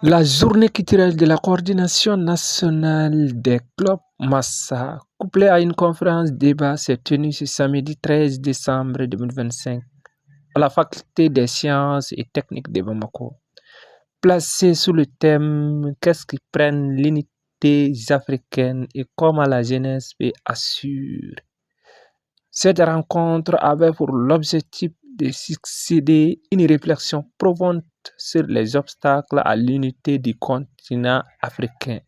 La journée culturelle de la coordination nationale des clubs Massa, couplée à une conférence débat, s'est tenue ce samedi 13 décembre 2025 à la faculté des sciences et techniques de Bamako. Placée sous le thème Qu'est-ce qui prenne l'unité africaine et comment la jeunesse peut assurer. Cette rencontre avait pour l'objectif de succéder une réflexion profonde sur les obstacles à l'unité du continent africain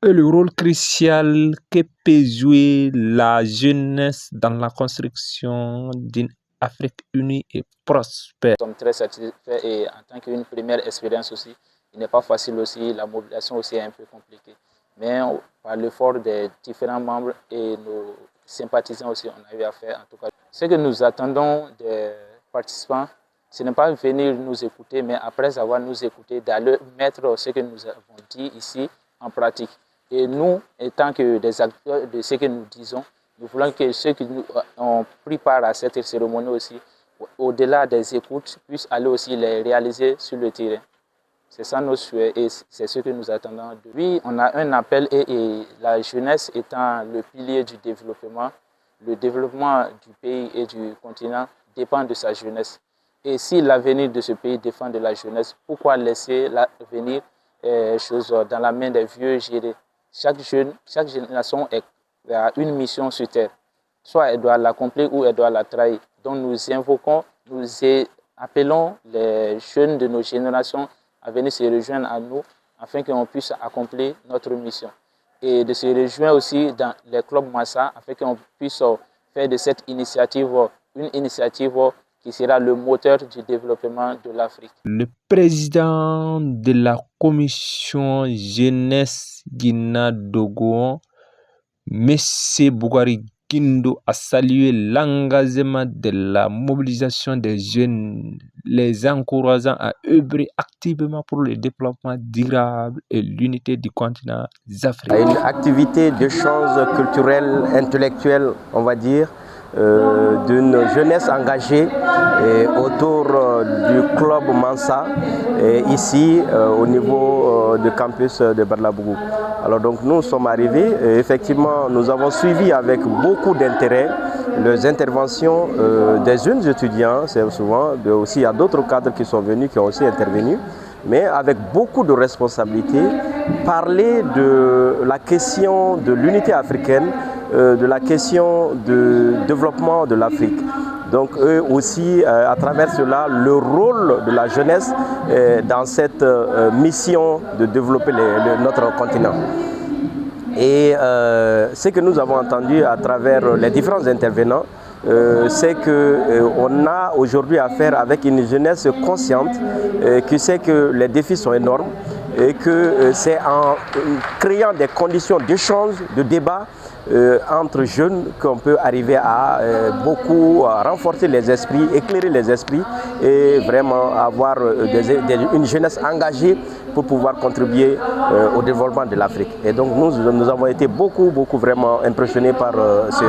et le rôle crucial que peut jouer la jeunesse dans la construction d'une Afrique unie et prospère. Nous sommes très satisfaits et en tant qu'une première expérience aussi, il n'est pas facile aussi, la mobilisation aussi est un peu compliquée. Mais par l'effort des différents membres et nos sympathisants aussi, on a eu à faire en tout cas. Ce que nous attendons des participants, ce n'est pas venir nous écouter, mais après avoir nous écouté, d'aller mettre ce que nous avons dit ici en pratique. Et nous, étant que des acteurs de ce que nous disons, nous voulons que ceux qui ont pris part à cette cérémonie aussi, au-delà des écoutes, puissent aller aussi les réaliser sur le terrain. C'est ça nos souhaits et c'est ce que nous attendons. Oui, on a un appel et la jeunesse étant le pilier du développement, le développement du pays et du continent dépend de sa jeunesse. Et si l'avenir de ce pays dépend de la jeunesse, pourquoi laisser l'avenir dans la main des vieux gérer? Chaque génération a une mission sur terre. Soit elle doit l'accomplir ou elle doit la trahir. Donc nous invoquons, nous appelons les jeunes de nos générations à venir se rejoindre à nous afin qu'on puisse accomplir notre mission. Et de se rejoindre aussi dans les clubs Massa afin qu'on puisse faire de cette initiative une initiative qui sera le moteur du développement de l'Afrique. Le président de la commission jeunesse Guinadogo, M. Bougari Guindo, a salué l'engagement de la mobilisation des jeunes, les encourageant à œuvrer activement pour le développement durable et l'unité du continent africain. Une activité d'échange culturel, intellectuel, on va dire, d'une jeunesse engagée autour du club Mansa, ici au niveau du campus de Badlabougou. Alors donc nous sommes arrivés et effectivement nous avons suivi avec beaucoup d'intérêt les interventions des jeunes étudiants, c'est souvent, aussi il y a d'autres cadres qui sont venus, qui ont aussi intervenu, mais avec beaucoup de responsabilités, parler de la question de l'unité africaine, de la question du développement de l'Afrique. Donc eux aussi, à travers cela, le rôle de la jeunesse dans cette mission de développer notre continent. Et ce que nous avons entendu à travers les différents intervenants, c'est qu'on a aujourd'hui affaire avec une jeunesse consciente qui sait que les défis sont énormes et que c'est en créant des conditions d'échange, de débat entre jeunes qu'on peut arriver à beaucoup renforcer les esprits, éclairer les esprits et vraiment avoir une jeunesse engagée pour pouvoir contribuer au développement de l'Afrique. Et donc nous avons été beaucoup vraiment impressionnés par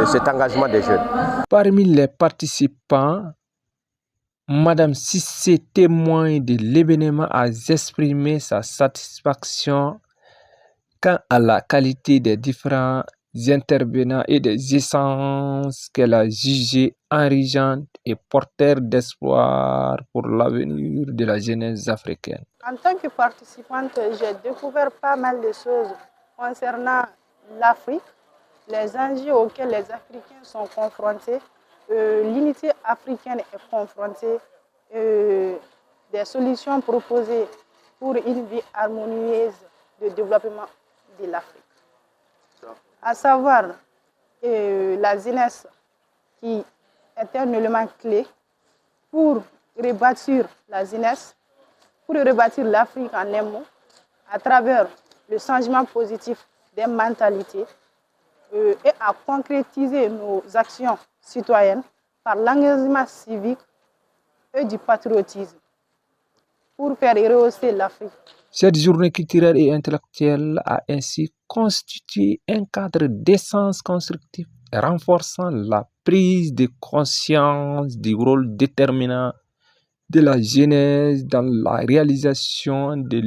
cet engagement des jeunes. Parmi les participants, Madame Sissé, témoin de l'événement, a exprimé sa satisfaction quant à la qualité des différents intervenants et des essences qu'elle a jugées enrichissantes et porteurs d'espoir pour l'avenir de la jeunesse africaine. En tant que participante, j'ai découvert pas mal de choses concernant l'Afrique, les enjeux auxquels les Africains sont confrontés, l'unité africaine est confrontée, des solutions proposées pour une vie harmonieuse de développement de l'Afrique. À savoir la jeunesse qui est un élément clé pour rebâtir la jeunesse, pour rebâtir l'Afrique en un mot, à travers le changement positif des mentalités et à concrétiser nos actions citoyennes par l'engagement civique et du patriotisme pour faire rehausser l'Afrique. Cette journée culturelle et intellectuelle a ainsi constitué un cadre d'essence constructif renforçant la prise de conscience du rôle déterminant de la jeunesse dans la réalisation de